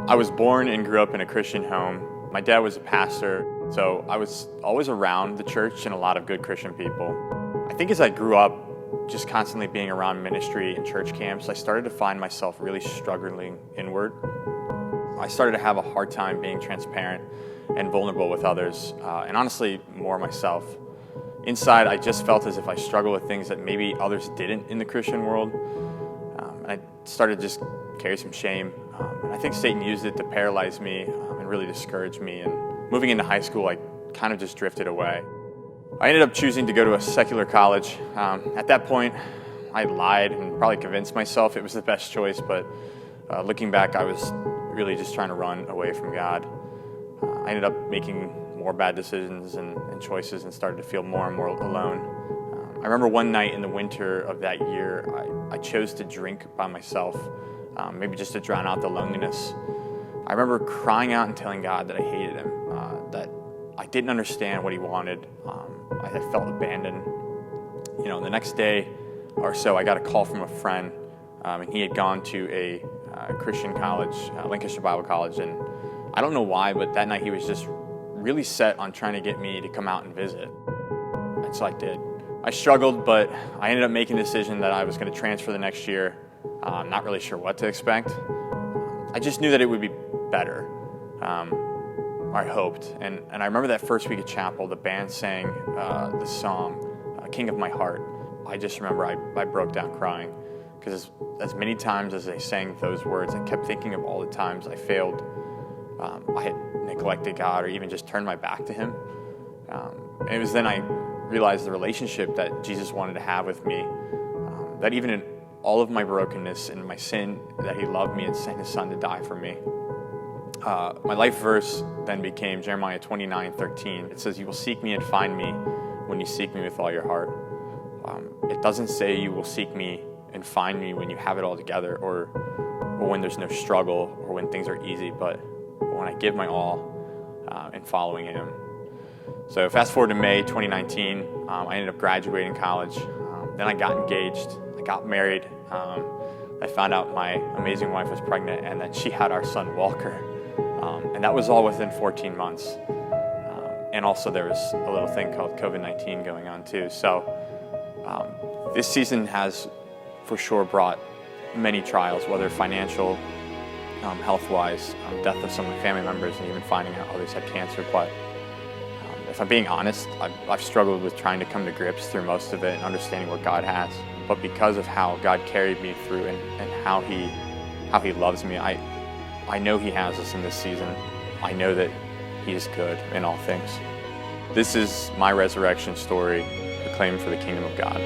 I was born and grew up in a Christian home. My dad was a pastor, so I was always around the church and a lot of good Christian people. I think as I grew up, just constantly being around ministry and church camps, I started to find myself really struggling inward. I started to have a hard time being transparent and vulnerable with others, and honestly, more myself. Inside, I just felt as if I struggled with things that maybe others didn't in the Christian world, and I started to just carry some shame. And I think Satan used it to paralyze me and really discourage me. And moving into high school, I kind of just drifted away. I ended up choosing to go to a secular college. At that point, I lied and probably convinced myself it was the best choice, but looking back, I was really just trying to run away from God. I ended up making more bad decisions and choices and started to feel more and more alone. I remember one night in the winter of that year, I chose to drink by myself, maybe just to drown out the loneliness. I remember crying out and telling God that I hated him, that I didn't understand what he wanted. I felt abandoned. The next day or so, I got a call from a friend, and he had gone to a Christian college, Lancaster Bible College, and I don't know why, but that night he was just really set on trying to get me to come out and visit. And so I did. I struggled, but I ended up making the decision that I was going to transfer the next year. I'm not really sure what to expect. I just knew that it would be better. I hoped. And I remember that first week at chapel, the band sang the song, King of My Heart. I just remember I broke down crying because as many times as they sang those words, I kept thinking of all the times I failed. I had neglected God or even just turned my back to him. And it was then I realized the relationship that Jesus wanted to have with me, that even in all of my brokenness and my sin, that he loved me and sent his son to die for me. My life verse then became Jeremiah 29:13. It says, "You will seek me and find me when you seek me with all your heart." It doesn't say you will seek me and find me when you have it all together or when there's no struggle or when things are easy, but when I give my all in following him. So fast forward to May 2019, I ended up graduating college. Then I got engaged, I got married. I found out my amazing wife was pregnant and that she had our son Walker. And that was all within 14 months. And also there was a little thing called COVID-19 going on too. So this season has for sure brought many trials, whether financial, health-wise, death of some of my family members, and even finding out others had cancer. But if I'm being honest, I've struggled with trying to come to grips through most of it and understanding what God has. But because of how God carried me through and how He loves me, I know He has us in this season. I know that He is good in all things. This is my resurrection story, proclaimed for the kingdom of God.